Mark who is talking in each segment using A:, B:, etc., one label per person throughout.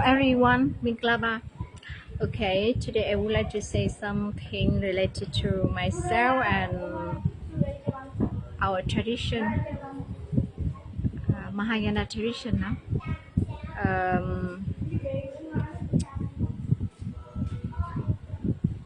A: everyone, Minklaba. Okay, today I would like to say something related to myself and our tradition, Mahayana tradition. Now. Um,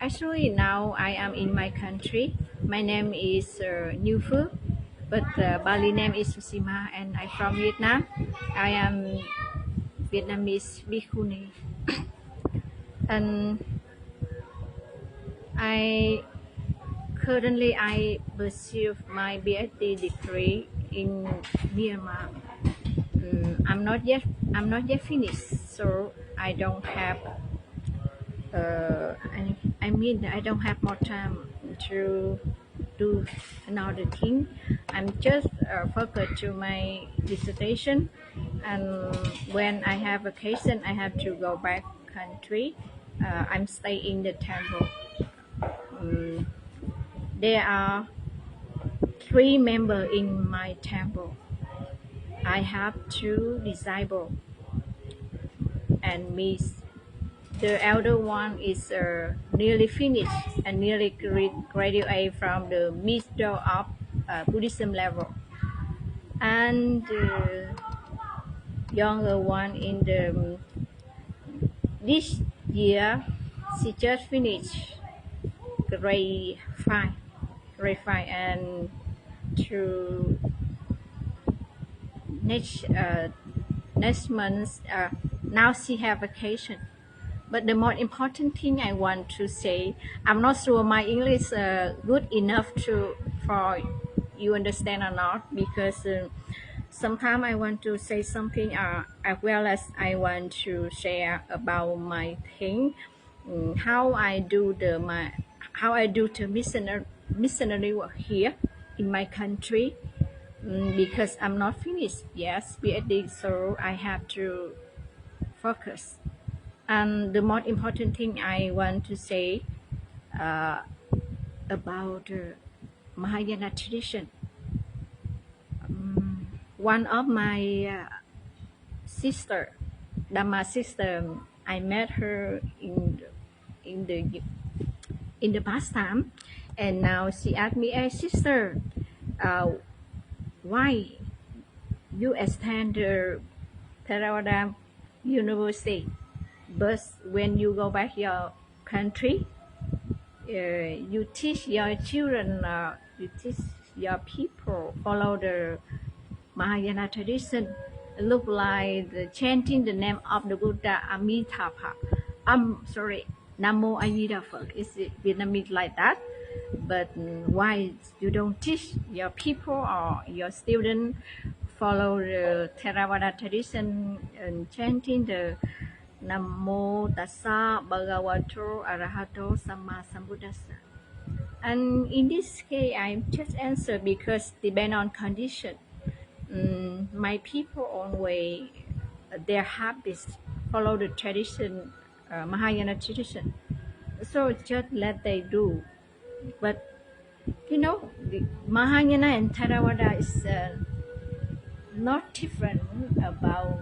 A: Actually, now I am in my country. My name is New Phu, but Bali name is Susima, and I'm from Vietnam. I am Vietnamese Bhikkhuni, and I currently pursue my PhD degree in Myanmar. I'm not yet finished, so I don't have I mean I don't have more time to do another thing. I'm just focused to my dissertation, and when I have vacation, I have to go back country. I'm staying in the temple. Um, there are 3 members in my temple. I have 2 disciples, and me. The elder one is nearly finished and nearly graduate from the middle of Buddhism level, and the younger one in the this year she just finished grade five, and to next month now she have vacation. But the most important thing I want to say, I'm not sure my English good enough for you understand or not, because sometimes I want to say something as well as I want to share about my thing, how I do the missionary work here in my country, because I'm not finished. Yes, PhD, so I have to focus. And the most important thing I want to say uh, about Mahayana tradition. One of my sister, Dhamma sister, I met her in the in the past time, and now she asked me, "Hey sister, uh, why you attend the Theravada University, but when you go back your country, you teach your children, you teach your people follow the Mahayana tradition, look like chanting the name of the Buddha Amitabha. Sorry, Namo Amitabha. Is it Vietnamese like that? But why you don't teach your people or your students follow the Theravada tradition and chanting the Namo Tassa Bhagavato Arahato Samma Sambuddhassa? And in this case, I just answer because depend on condition. My people always their habits follow the tradition, Mahayana tradition. So just let they do. But the Mahayana and Theravada is not different about.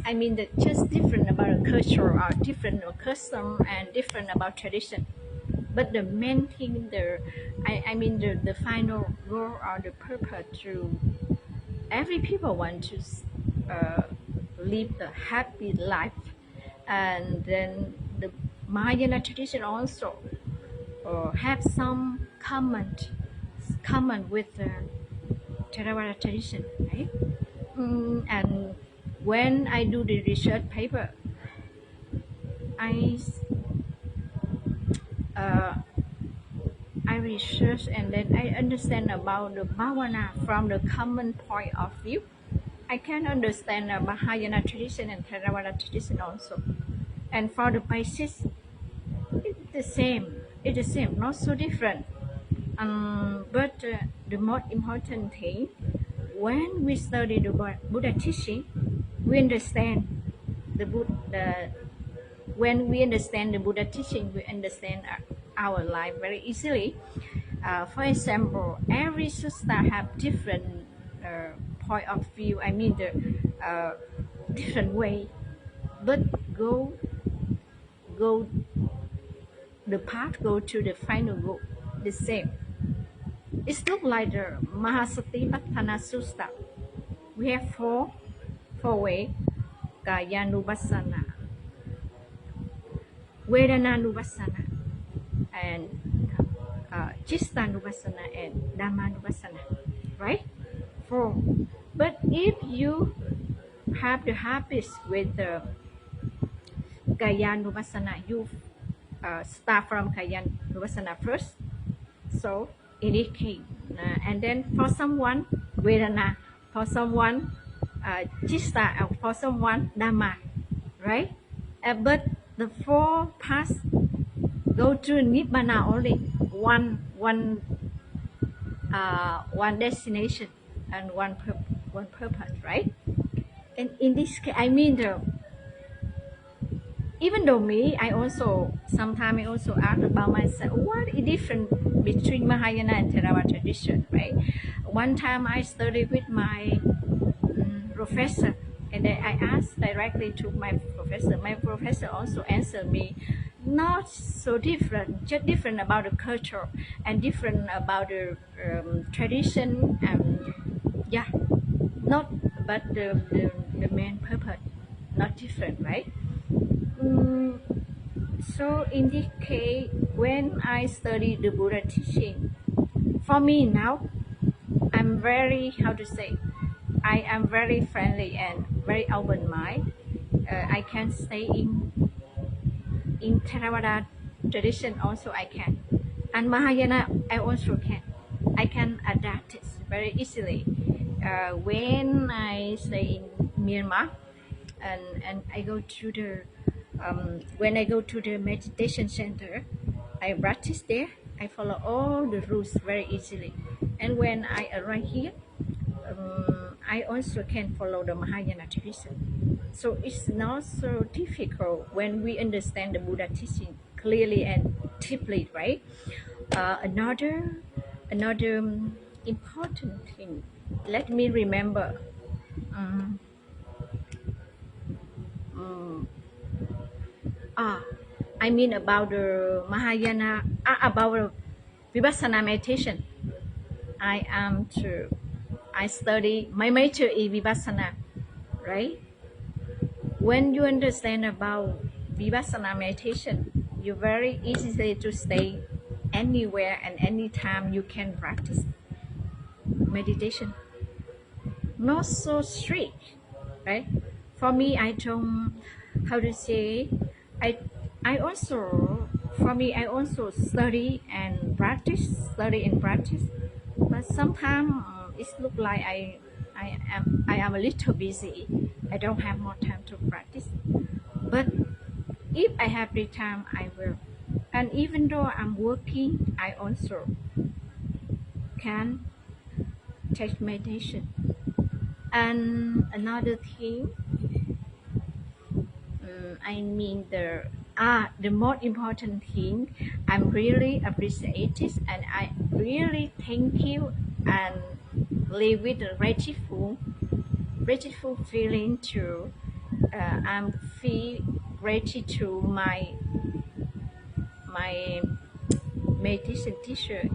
A: I mean, just different about a culture or different custom and different about tradition. But the main thing, I mean, the final goal or the purpose to every people want to uh, live a happy life, and then the Mahayana tradition also have some common with the Theravada tradition, right? And when I do the research paper, I uh, I research and then I understand about the Bhavana from the common point of view. I can understand the Mahayana tradition and Theravada tradition also. And for the basis, it's the same. It's the same, not so different. But the most important thing, when we study the Buddha teaching, we understand the Buddha. When we understand the Buddha teaching, we understand our life very easily. For example, every sutta have different point of view. I mean the different way. But go the path go to the final goal the same. It looks like the Mahasatipatthana Sutta. We have four way: Kayanupassana, Vedananupassana, and Chittanupassana and Dhammanupassana, right? Four. But if you have the habit with the Kayanupassana, you start from Kayanupassana first. So in this case, and then for someone Vedana, for someone Chitta, for someone Dhamma, right? But the four paths go to Nibbana only, one destination and one purpose, right? And in this case, I mean even though me, I also sometimes I also ask about myself, what is different between Mahayana and Theravada tradition, right? One time I studied with my professor, and then I asked directly to my professor. My professor also answered me, not so different, just different about the culture and different about the tradition, and yeah, not but the main purpose, not different, right? Mm, so in this case, when I study the Buddha teaching, for me now, I'm very, how to say, I am very friendly and very open mind. I can stay in Theravada tradition also I can, and Mahayana I also can. I can adapt it very easily. When I stay in Myanmar, and I go to the when I go to the meditation center, I practice there. I follow all the rules very easily, and when I arrive here, I also can follow the Mahayana tradition. So it's not so difficult when we understand the Buddha teaching clearly and deeply, right? Another important thing. Let me remember. Um, um, ah, I mean about the Mahayana, about the Vipassana meditation. I am to. I study. My major is Vipassana, right? When you understand about Vipassana meditation, you very easily to stay anywhere and anytime you can practice meditation. Not so strict, right? For me, I don't, how to say, I, I also, for me, I also study and practice, but sometimes it look like I am a little busy. I don't have more time to practice. But if I have the time, I will. And even though I'm working, I also can take meditation. And another thing, I mean the most important thing, I'm really appreciative and I really thank you and live with a grateful feeling to I'm feel gratitude to my meditation teacher.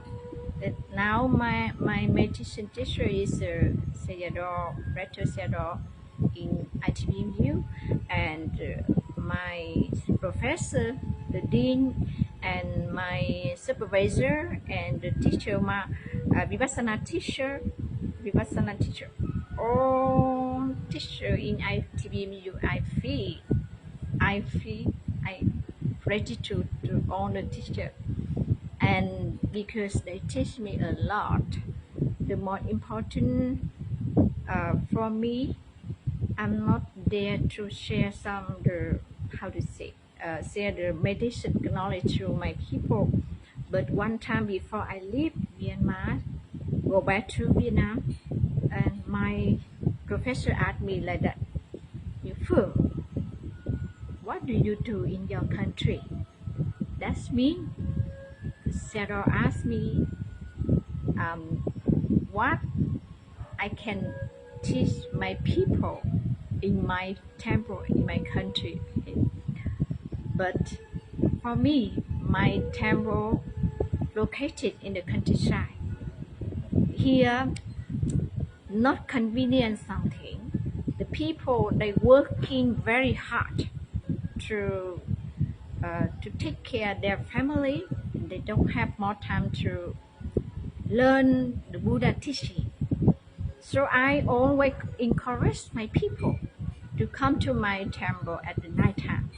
A: That now my meditation teacher is Sayadaw, Rector Sayadaw in ITBMU, and my professor, the dean, and my supervisor and the teacher, my Vipassana teacher, all teacher in ITBMU. I feel I gratitude to all the teacher, and because they teach me a lot. The most important for me, I'm not there to share some the how to say share the meditation knowledge to my people. But one time before I leave Myanmar, go back to Vietnam, and my professor asked me like that, "You Phương, what do you do in your country?" That's me. Sarah asked me what I can teach my people in my temple, in my country. But for me, my temple located in the countryside. Here, not convenient something. The people they working very hard to to take care of their family. They don't have more time to learn the Buddha teaching. So I always encourage my people to come to my temple at the night time.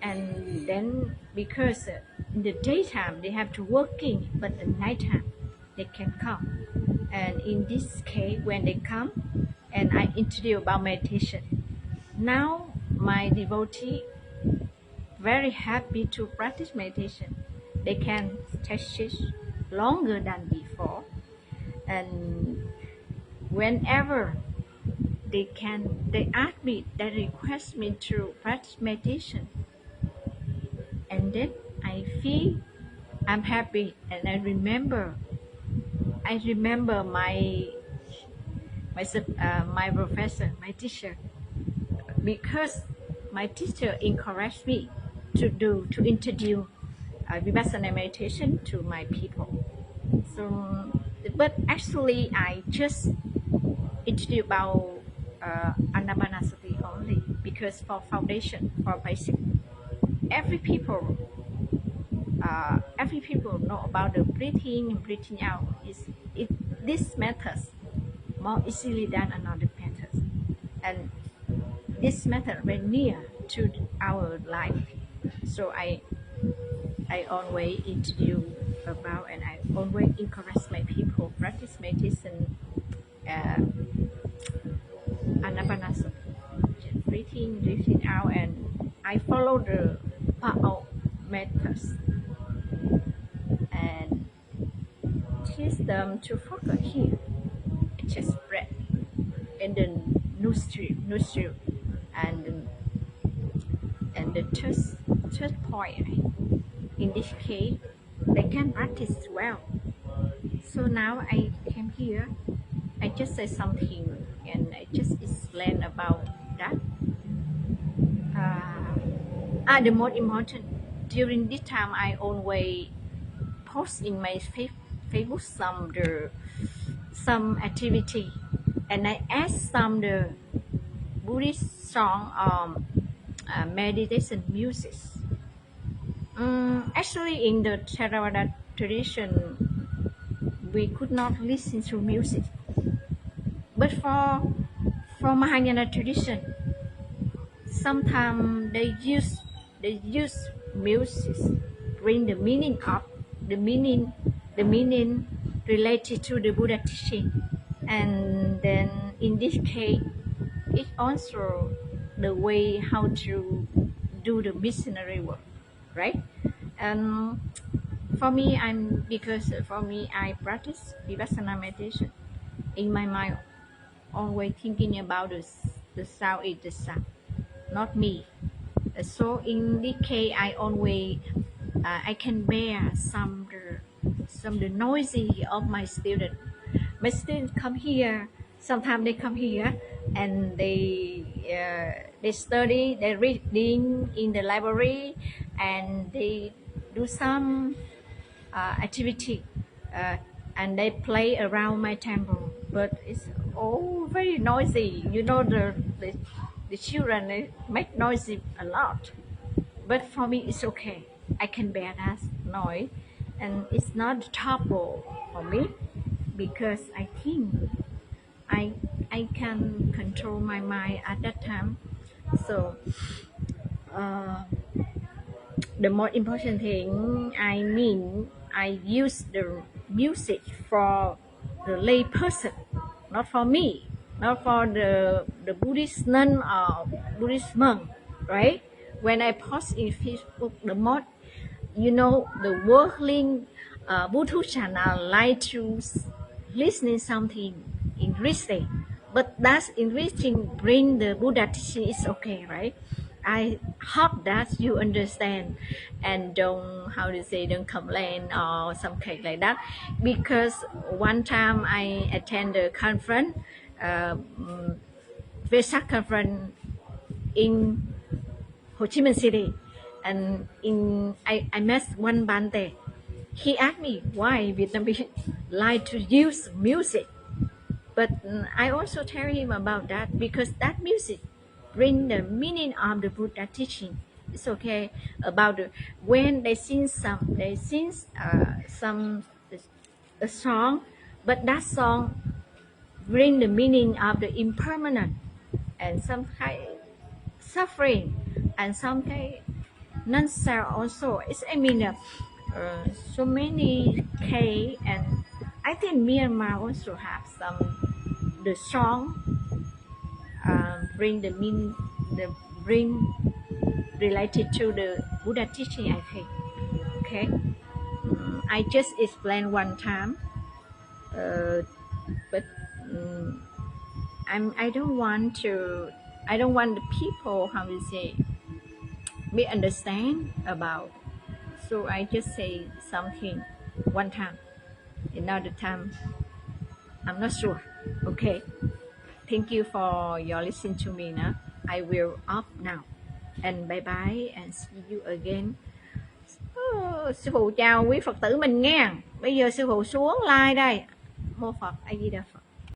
A: And then because in the daytime they have to working, but at nighttime they can come. And in this case, when they come, and I introduce about meditation. Now my devotee very happy to practice meditation. They can practice longer than before, and whenever they ask me, they request me to practice meditation, and then I feel I'm happy, and I remember my professor, my teacher, because my teacher encouraged me to introduce vipassana meditation to my people. So, but actually, I just introduce about anapanasati only because for foundation, for basic, every people every people know about the breathing and breathing out. This methods more easily than another methods, and this method very near to our life. So I always introduce about, and I always encourage my people practice meditation, uh, anapanasati, breathing out, and I follow the Pao methods and teach them to focus here, chest breath, and then nostril, and the third point. In this case, they can practice well. So now I came here. I just say something, and I just explain about that. The most important during this time, I always post in my Facebook some activity, and I add some the Buddhist song meditation music. Actually, in the Theravada tradition, we could not listen to music, but for Mahayana tradition, sometimes they use music bring the meaning of the meaning related to the Buddha teaching, and then in this case it also the way how to do the missionary work, right? And for me, I practice vipassana meditation. In my mind, always thinking about the sound is the sound, not me. So in this case, I always I can bear some the noisy of my student. My students come here. Sometimes they come here and they study, they reading in the library, and they do some activity, uh, and they play around my temple. But it's all very noisy. You know the children they make noisy a lot. But for me, it's okay. I can bear that noise, and it's not trouble for me because I think I I can control my mind at that time. So the most important thing I use the music for the lay person, not for me, not for the Buddhist nun or Buddhist monk, right? When I post in Facebook, the most the worldling Bluetooth channel like to listening something interesting, but that's enriching bring the Buddha teaching is okay, right? I hope that you understand and don't how to say don't complain or something like that, because one time I attend a conference, Vesak conference in Ho Chi Minh City, And I met one Bante. He asked me why Vietnamese like to use music, but I also tell him about that because that music bring the meaning of the Buddha teaching. It's okay about when they sing some a song, but that song bring the meaning of the impermanent and some kind suffering and some kind non-self also. So many K, and I think Myanmar also have some the song bring the mean the bring related to the Buddha teaching, I think. Okay. I just explained one time, but I don't want the people, how to say, misunderstand about. So I just say something one time. Another time, I'm not sure. Okay. Thank you for your listening to me. Now I will off now. And bye bye and see you again. Sư phụ chào quý Phật tử mình nghe. Bây giờ sư phụ xuống like đây. Mô Phật A Di Đà Phật.